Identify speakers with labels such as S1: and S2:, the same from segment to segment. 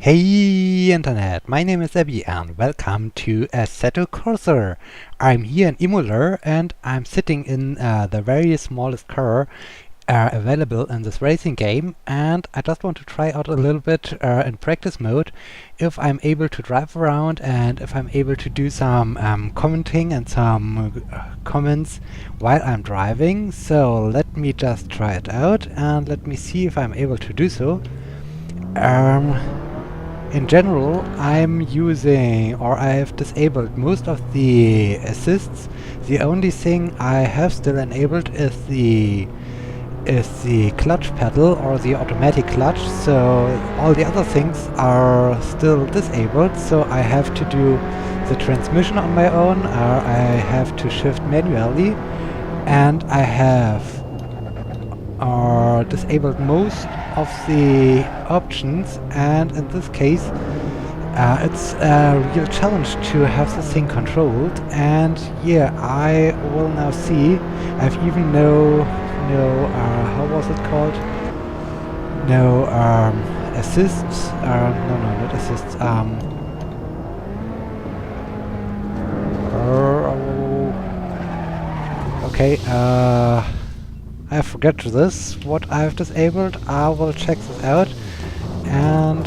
S1: Hey Internet, my name is Abby and welcome to Assetto Corsa. I'm here in Imola and I'm sitting in the very smallest car available in this racing game, and I just want to try out a little bit in practice mode if I'm able to drive around and if I'm able to do some commenting and some comments while I'm driving. So let me just try it out and let me see if I'm able to do so. In general, I'm using, or I've disabled most of the assists. The only thing I have still enabled is the clutch pedal or the automatic clutch, so all the other things are still disabled, so I have to do the transmission on my own, I have to shift manually, and I have disabled most of the options, and in this case it's a real challenge to have the thing controlled. And yeah, I will now see. I've even no how was it called? No assists. No, not assists. Okay. I forget this, what I've disabled. I will check this out. And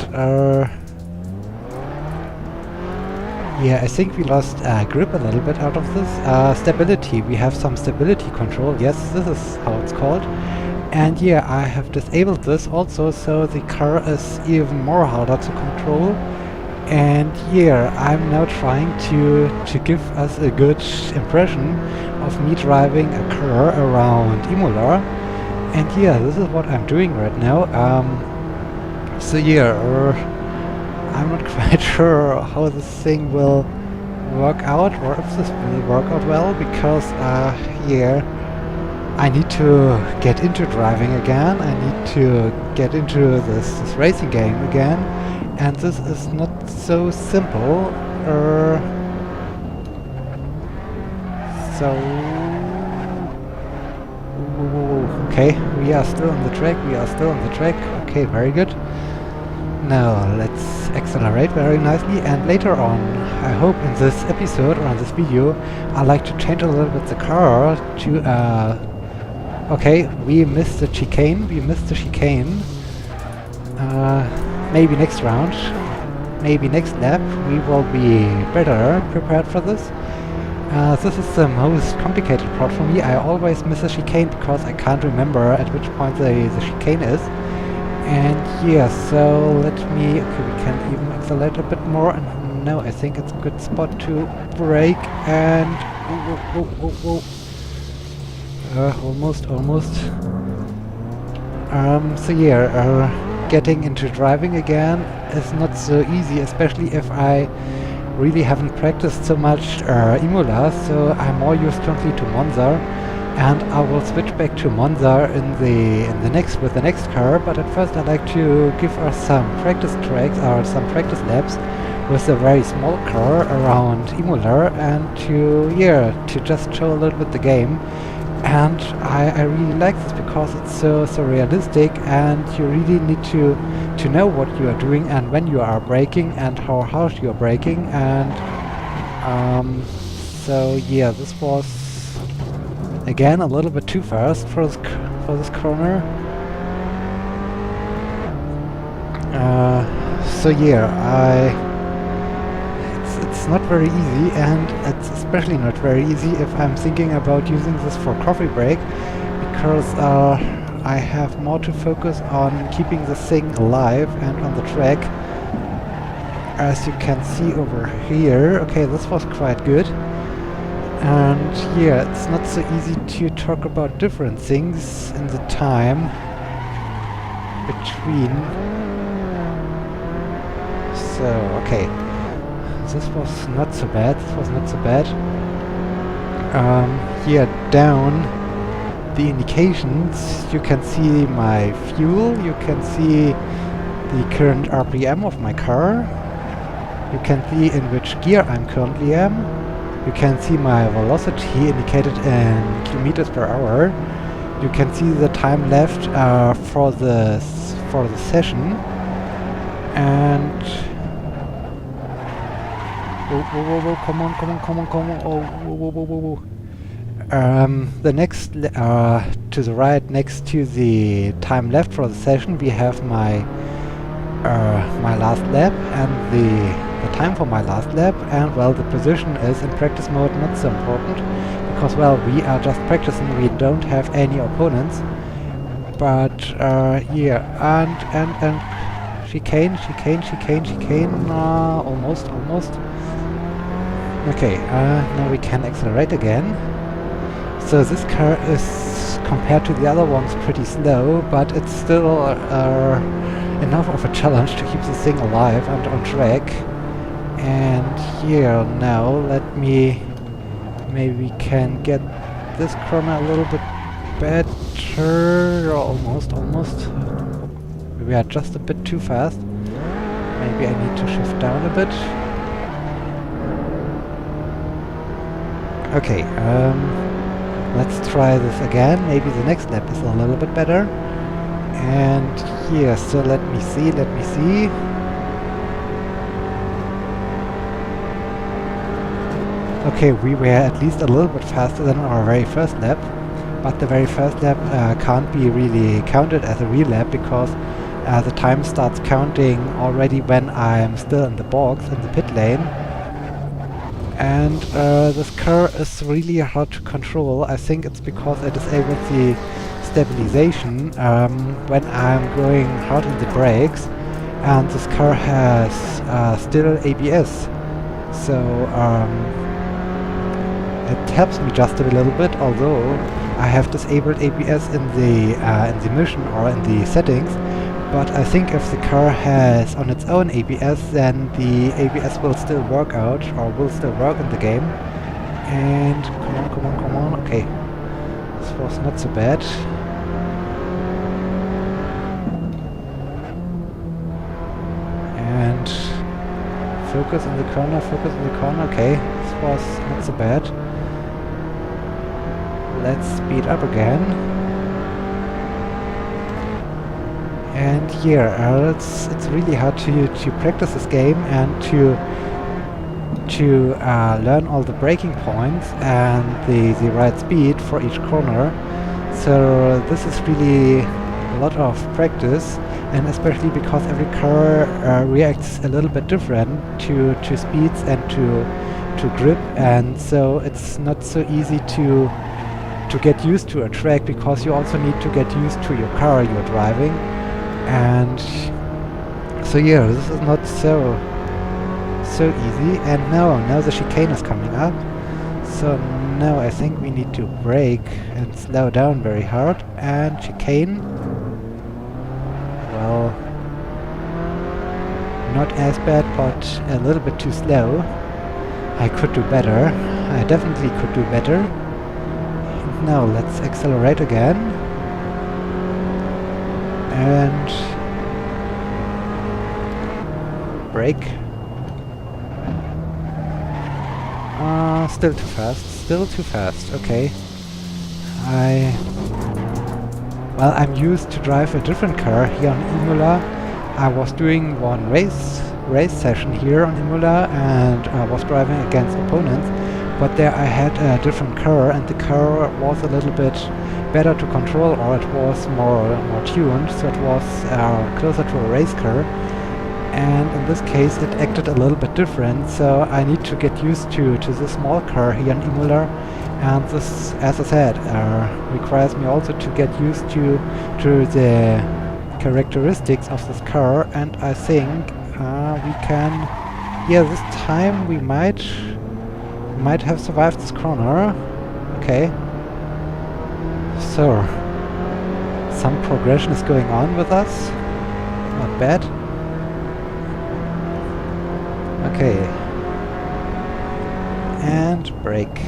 S1: yeah, I think we lost grip a little bit out of this. Stability, we have some stability control. Yes, this is how it's called. And yeah, I have disabled this also, so the car is even more harder to control. And yeah, I'm now trying to give us a good impression of me driving a car around Imola. And yeah, this is what I'm doing right now. So yeah, I'm not quite sure how this thing will work out, or if this will work out well, because yeah, I need to get into driving again. I need to get into this racing game again, and this is not so simple. So okay, we are still on the track. Okay, very good. Now let's accelerate very nicely, and later on, I hope in this episode or in this video, I like to change a little bit the car to okay, we missed the chicane. Maybe next round, maybe next lap, we will be better prepared for this. This is the most complicated part for me. I always miss a chicane because I can't remember at which point the chicane is. And yeah, so let me... Okay, we can even accelerate a bit more. And now I think it's a good spot to brake and... Whoa. Almost. So yeah, getting into driving again is not so easy, especially if I really haven't practiced so much Imola, so I'm more used currently to Monza, and I will switch back to Monza with the next car. But at first I like to give us some practice tracks or some practice laps with a very small car around Imola, and to just show a little bit the game. And I really like this because it's so realistic, and you really need to know what you are doing and when you are braking and how hard you are braking. And so yeah, this was again a little bit too fast for this corner. So yeah, it's not very easy, and it's especially not very easy if I'm thinking about using this for coffee break, because I have more to focus on keeping the thing alive and on the track, as you can see over here. Okay, this was quite good. And yeah, it's not so easy to talk about different things in the time between. So, okay. This was not so bad. Here down the indications, you can see my fuel, you can see the current RPM of my car, you can see in which gear I'm currently am, you can see my velocity indicated in kilometers per hour, you can see the time left for the session, and Whoa, whoa, whoa, whoa, come on, come on, come on, come on. Oh, whoa, whoa, whoa, whoa, whoa. The next, to the right, next to the time left for the session, we have my my last lap and the time for my last lap, and well, the position is in practice mode not so important, because well, we are just practicing, we don't have any opponents. But yeah, and chicane, chicane, chicane, chicane, almost. Okay, now we can accelerate again. So this car is, compared to the other ones, pretty slow, but it's still enough of a challenge to keep the thing alive and on track. And here, now let me, maybe we can get this corner a little bit better. Almost. We are just a bit too fast. Maybe I need to shift down a bit. Okay, let's try this again. Maybe the next lap is a little bit better. And here, so let me see. Okay, we were at least a little bit faster than our very first lap, but the very first lap can't be really counted as a real lap, because the time starts counting already when I'm still in the box, in the pit lane. And this car is really hard to control. I think it's because I disabled the stabilization when I'm going hard in the brakes, and this car has still ABS. So it helps me just a little bit, although I have disabled ABS in the mission or in the settings. But I think if the car has on its own ABS, then the ABS will still work out, or will still work in the game. And come on, okay. This was not so bad. And focus in the corner, okay. This was not so bad. Let's speed up again. And here, it's really hard to practice this game and to learn all the braking points and the right speed for each corner. So this is really a lot of practice, and especially because every car reacts a little bit different to speeds and to grip, and so it's not so easy to get used to a track, because you also need to get used to your car you're driving. And so yeah, this is not so easy. And now the chicane is coming up. So now I think we need to brake and slow down very hard. And chicane, well, not as bad, but a little bit too slow. I could do better. I definitely could do better. And now let's accelerate again. And brake. Still too fast, okay. I'm used to drive a different car here on Imola. I was doing one race session here on Imola, and I was driving against opponents, but there I had a different car, and the car was a little bit better to control, or it was more tuned, so it was closer to a race car. And in this case it acted a little bit different, so I need to get used to this small car here in Imola, and this, as I said, requires me also to get used to the characteristics of this car. And I think we can, yeah, this time we might have survived this corner. Okay. So, some progression is going on with us. Not bad. Okay. And brake.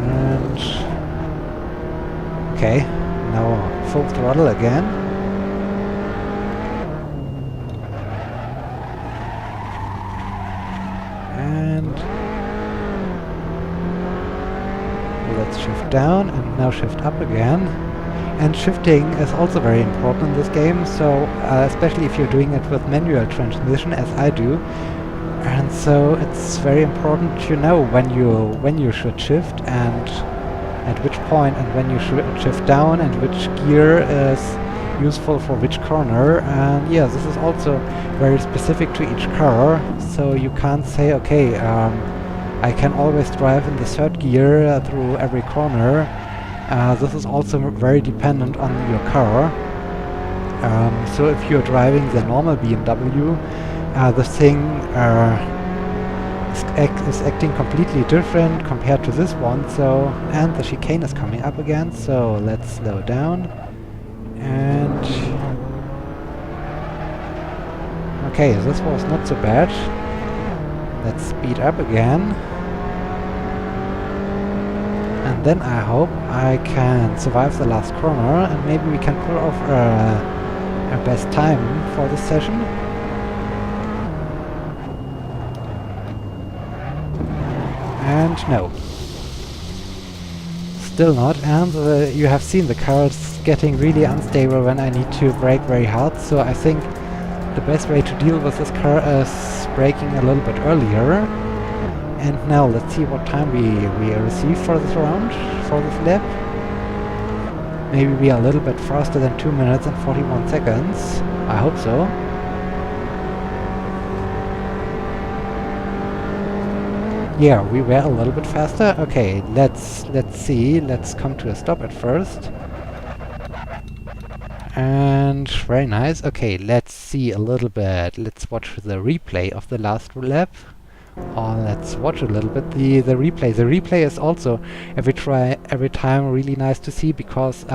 S1: And okay, now full throttle again. And let's shift down and now shift up again. And shifting is also very important in this game, so especially if you're doing it with manual transmission, as I do. And so it's very important to know when you should shift and at which point, and when you should shift down, and which gear is useful for which corner. And yeah, this is also very specific to each car, so you can't say, okay, I can always drive in the third gear through every corner. This is also very dependent on your car. So if you're driving the normal BMW, the thing is acting completely different compared to this one. So, and the chicane is coming up again, so let's slow down. And okay, this was not so bad. Let's speed up again. And then I hope I can survive the last corner, and maybe we can pull off a best time for this session. And no. Still not, and you have seen the car is getting really unstable when I need to brake very hard, so I think the best way to deal with this car is braking a little bit earlier. And now let's see what time we receive for this round, for this lap. Maybe we are a little bit faster than 2 minutes and 41 seconds. I hope so. Yeah, we were a little bit faster. Okay, let's see. Let's come to a stop at first. And very nice. Okay, let's see a little bit. Let's watch the replay of the last lap. Or let's watch a little bit the replay. The replay is also every time really nice to see, because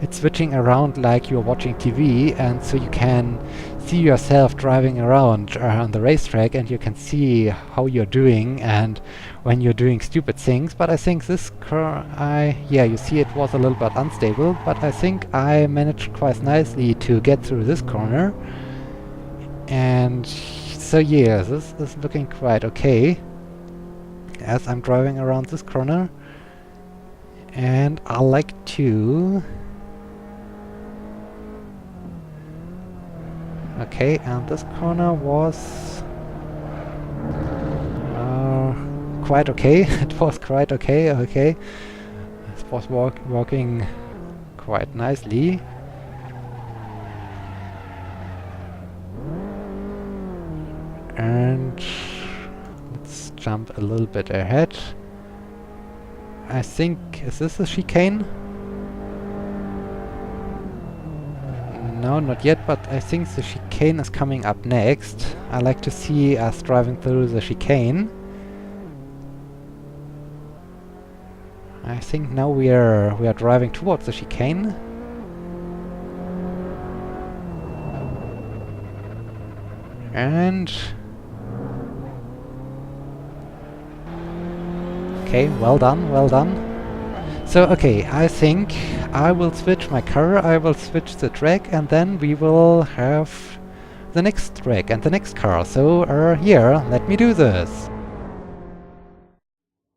S1: it's switching around like you're watching TV, and so you can see yourself driving around on the racetrack, and you can see how you're doing and when you're doing stupid things. But I think this car, yeah, you see it was a little bit unstable, but I think I managed quite nicely to get through this corner. And so yeah, this is looking quite okay as I'm driving around this corner. And I like to... Okay, and this corner was quite okay. It was quite okay, okay. It was working quite nicely. And let's jump a little bit ahead. I think, is this a chicane? No, not yet, but I think the chicane is coming up next. I like to see us driving through the chicane. I think now we are driving towards the chicane. And okay, well done, well done. So, okay, I think I will switch my car, I will switch the track, and then we will have the next track and the next car. So, here, let me do this.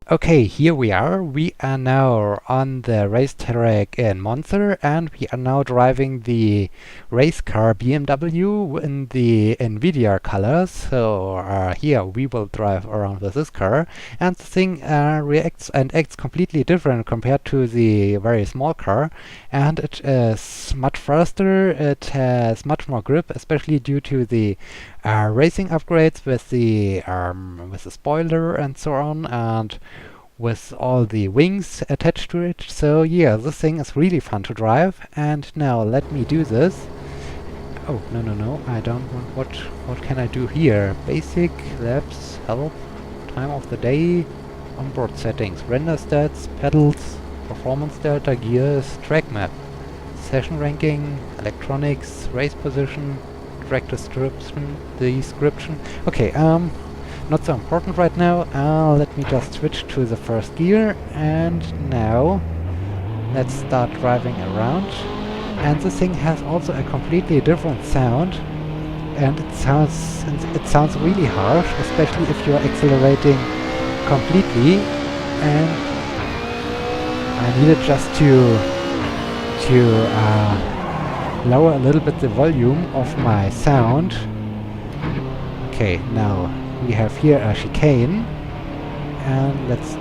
S1: Okay, here we are. We are now on the racetrack in Monza, and we are now driving the race car BMW in the NVIDIA colors. So here we will drive around with this car, and the thing reacts and acts completely different compared to the very small car, and it is much faster. It has much more grip, especially due to the racing upgrades with the spoiler and so on, and with all the wings attached to it. So yeah, this thing is really fun to drive. And now let me do this. Oh, no, I don't want... What can I do here? Basic, laps, help, time of the day, onboard settings, render stats, pedals, performance data, gears, track map, session ranking, electronics, race position, track description. Okay, not so important right now. Let me just switch to the first gear, and now let's start driving around. And this thing has also a completely different sound, and it sounds really harsh, especially if you're accelerating completely. And I needed just to to lower a little bit the volume of my sound. Okay, now we have here a chicane, and let's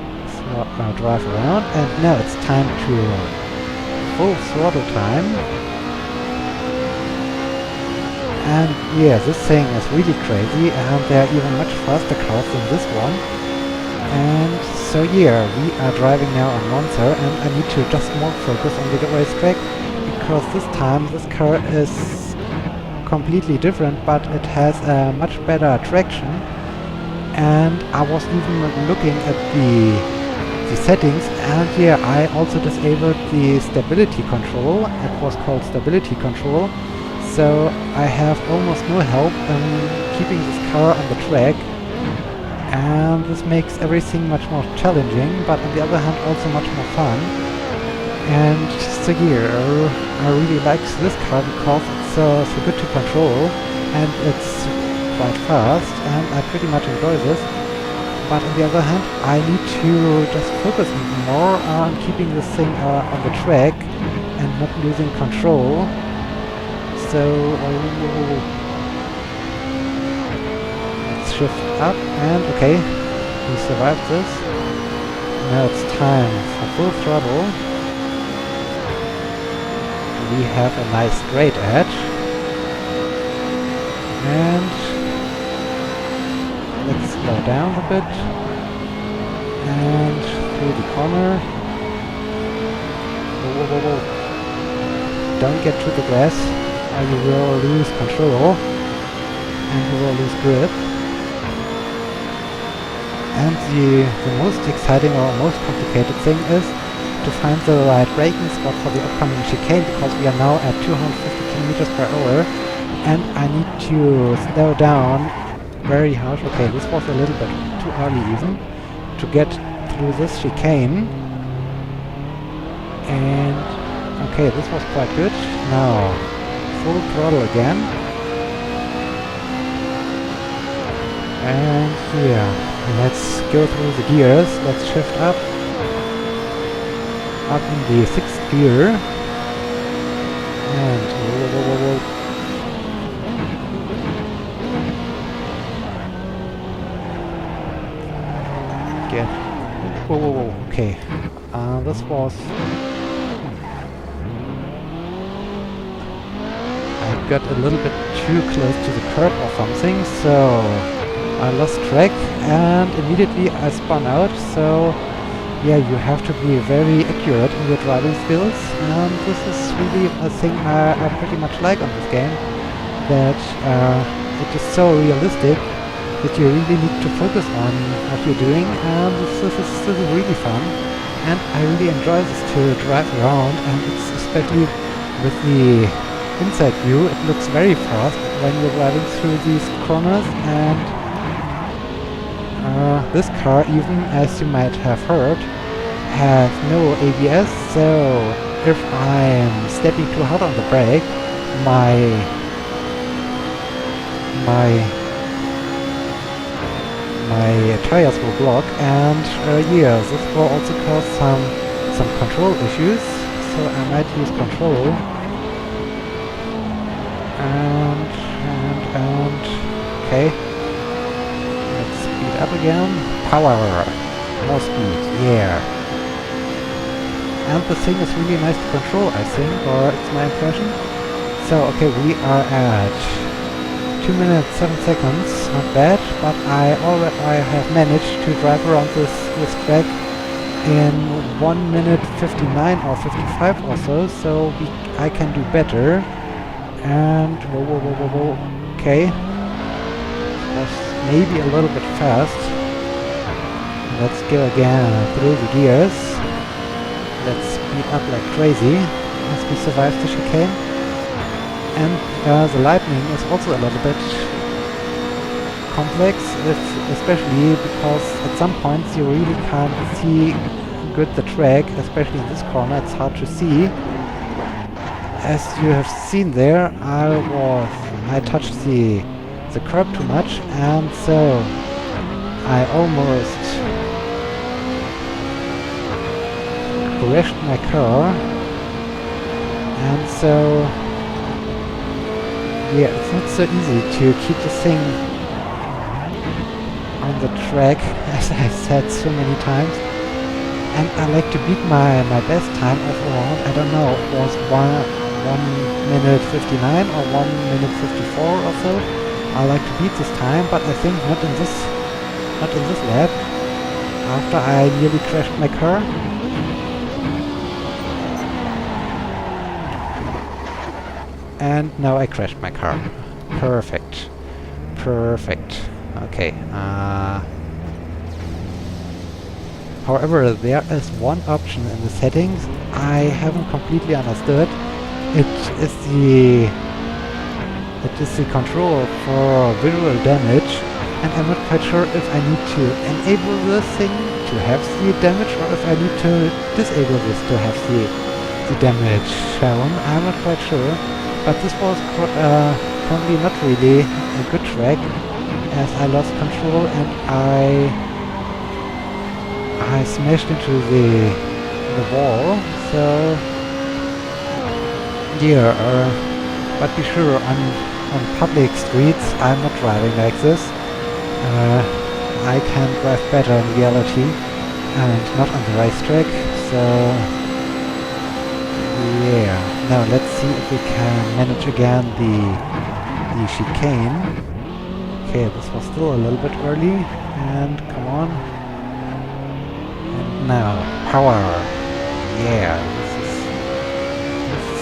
S1: drive around, and now it's time to full throttle time. And yeah, this thing is really crazy, and there are even much faster cars than this one. And so yeah, we are driving now on Monza, and I need to just more focus on the racetrack, because this time this car is completely different, but it has a much better traction. And I was even looking at the settings, and yeah, I also disabled the stability control. It was called stability control, so I have almost no help in keeping this car on the track, and this makes everything much more challenging, but on the other hand also much more fun. And so yeah, I really like this car because it's so good to control, and it's quite fast, and I pretty much enjoy this. But on the other hand, I need to just focus even more on keeping this thing on the track and not losing control. So let's shift up, and okay, we survived this. Now it's time for full throttle. We have a nice straight edge, and let's slow down a bit, and through the corner. Whoa, whoa, whoa, whoa. Don't get to the grass, or you will lose control, and you will lose grip. And the most exciting or most complicated thing is to find the right braking spot for the upcoming chicane, because we are now at 250 kilometers per hour, and I need to slow down very harsh. Okay, this was a little bit too early even to get through this chicane. And okay, this was quite good. Now full throttle again, and here let's go through the gears. Let's shift up in the 6th gear, and whoa, whoa, whoa, whoa. Again. Whoa, whoa, whoa. Okay. This was... I got a little bit too close to the curb or something, so I lost track, and immediately I spun out. So yeah, you have to be very accurate in your driving skills, and this is really a thing I pretty much like on this game, that it is so realistic that you really need to focus on what you're doing, and this is really fun, and I really enjoy this to drive around, and it's especially with the inside view, it looks very fast when you're driving through these corners. And this car, even as you might have heard, has no ABS, so if I'm stepping too hard on the brake, my tires will block, and yeah, this will also cause some control issues, so I might lose control. And okay, let's speed up again. Power, more speed, yeah. And the thing is really nice to control, I think, or it's my impression. So okay, we are at 2 minutes 7 seconds, not bad, but I have managed to drive around this track in 1 minute 59 or 55 or so I can do better. And whoa, whoa, whoa, whoa, whoa. Okay, was maybe a little bit fast. Let's go again through the gears. Let's speed up like crazy as we survive the chicane. And the lightning is also a little bit complex, especially because at some points you really can't see good the track, especially in this corner. It's hard to see. As you have seen there, I touched the curb too much, and so I almost crashed my car. And so, yeah, it's not so easy to keep this thing on the track, as I said so many times. And I like to beat my best time of around, I don't know, it was 1 minute 59 or 1 minute 54 or so. I like to beat this time, but I think not in this lap, after I nearly crashed my car. And now I crashed my car. Perfect. Perfect. Okay. However, there is one option in the settings I haven't completely understood. It is the control for visual damage, and I'm not quite sure if I need to enable this thing to have the damage, or if I need to disable this to have the damage shown. I'm not quite sure. But this was currently not really a good track, as I lost control and I smashed into the wall. So yeah, but be sure on public streets I'm not driving like this. I can drive better in reality and not on the racetrack. So yeah, now let's see if we can manage again the chicane. Okay, this was still a little bit early, and come on. And now, power. Yeah,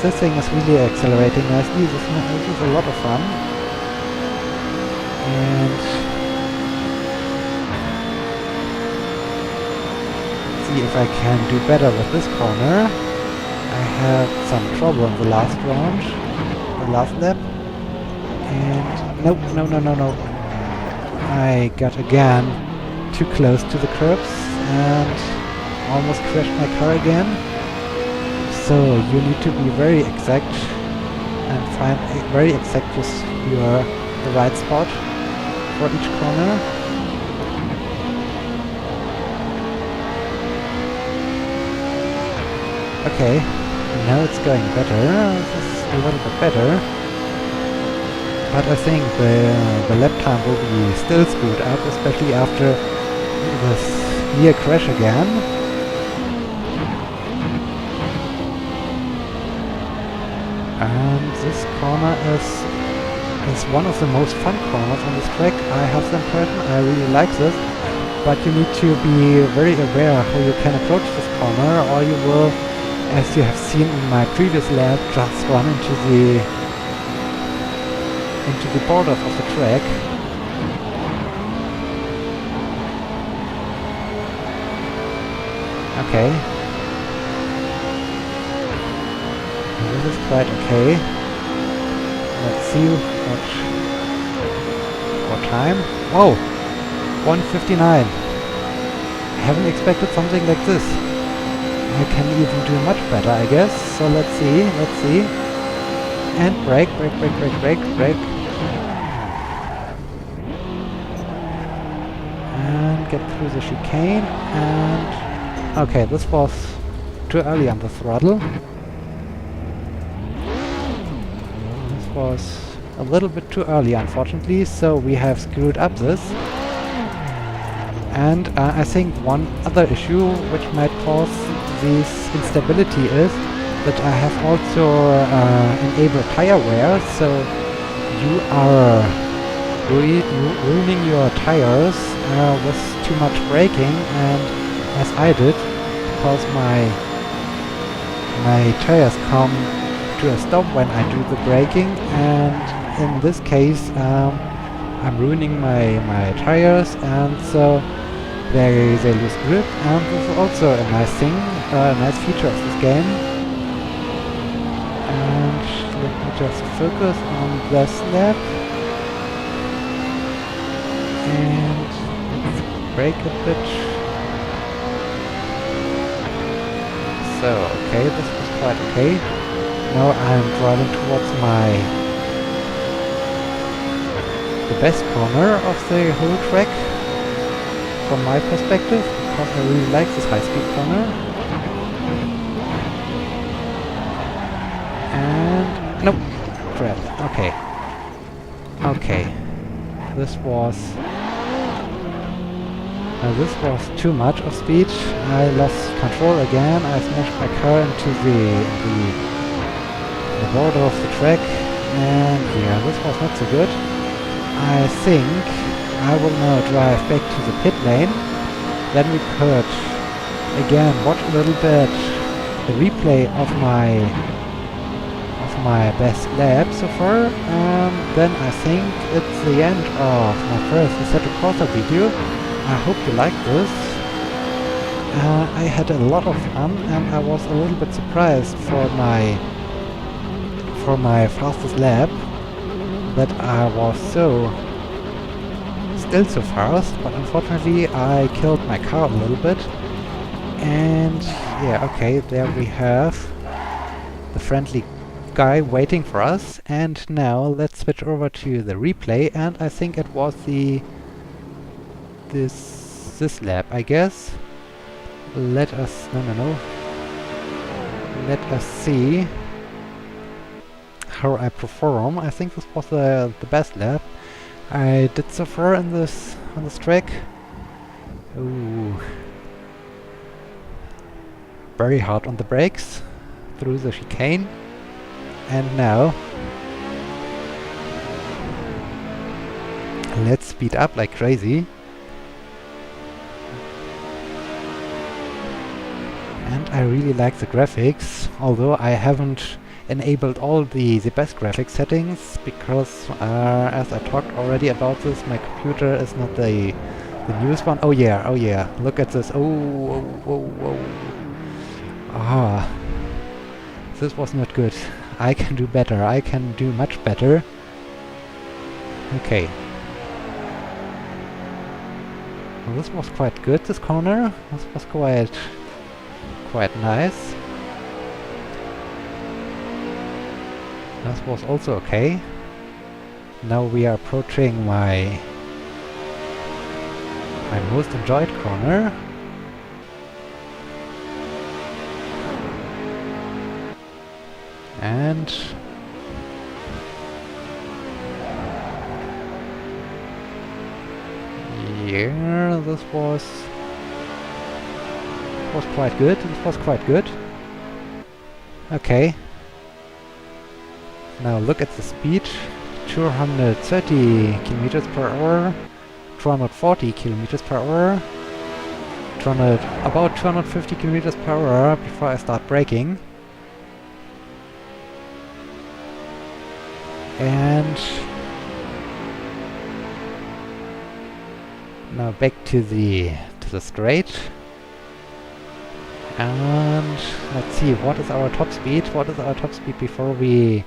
S1: this thing is really accelerating nicely. This is a lot of fun. And see if I can do better with this corner. I had some trouble in the last round, the last lap, and nope, no. I got again too close to the curbs and almost crashed my car again. So you need to be very exact and find very exact with the right spot for each corner. Okay. Now it's going better. This is a little bit better. But I think the lap time will be still screwed up, especially after this near crash again. And this corner is one of the most fun corners on this track. I have the impression I really like this. But you need to be very aware how you can approach this corner, or you will, as you have seen in my previous lap, just run into the borders of the track. Okay. This is quite okay. Let's see what time. Whoa! 1:59. I haven't expected something like this. I can even do much better, I guess. So let's see. And brake. And get through the chicane. And okay, this was too early on the throttle. This was a little bit too early, unfortunately. So we have screwed up this. And I think one other issue which might cause this instability is that I have also enabled tire wear, so you are ruining your tires with too much braking, and as I did, because my tires come to a stop when I do the braking, and in this case I'm ruining my tires, and so they lose grip, and this is also a nice thing, a nice feature of this game. And let me just focus on this lap. And let's brake a bit. So, okay, this was quite okay. Now I'm driving towards the best corner of the whole track, from my perspective, because I really like this high-speed corner. Nope. Crap. Okay. Okay. This was too much of speed. I lost control again. I smashed my car into the border of the track, and yeah, this was not so good. I think I will now drive back to the pit lane. Then we could again watch a little bit the replay of my best lap so far. Then I think it's the end of my first Assetto Corsa video. I hope you liked this. I had a lot of fun, and I was a little bit surprised for my fastest lap that I was still so fast, but unfortunately I killed my car a little bit. And yeah, okay, there we have the friendly guy waiting for us. And now let's switch over to the replay, and I think it was this lap, I guess. Let us let us see how I perform. I think this was the best lap I did so far on this track. Ooh. Very hard on the brakes through the chicane. And now let's speed up like crazy. And I really like the graphics, although I haven't enabled all the best graphics settings, because as I talked already about this, my computer is not the newest one. Oh yeah, look at this. Oh. Ah, this was not good. I can do better. I can do much better. Okay. Well, this was quite good, this corner. This was quite nice. This was also okay. Now we are approaching my most enjoyed corner. And yeah, this was quite good. It was quite good. Okay. Now look at the speed. 230 kilometers per hour, 240 kilometers per hour, about 250 kilometers per hour before I start braking. And now back to the straight. And let's see, what is our top speed? What is our top speed before we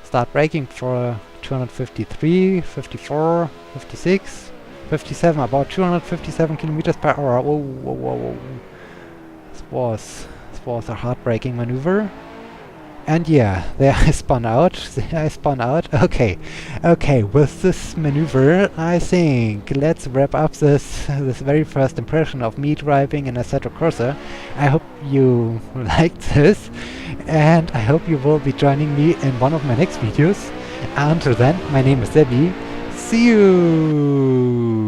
S1: start braking? For 253, 54, 56, 57, about 257 kilometers per hour. Whoa. This was a hard braking maneuver. And yeah, there I spun out. Okay, with this maneuver, I think let's wrap up this very first impression of me driving in Assetto Corsa. I hope you liked this, and I hope you will be joining me in one of my next videos. Until then, my name is Debbie. See you!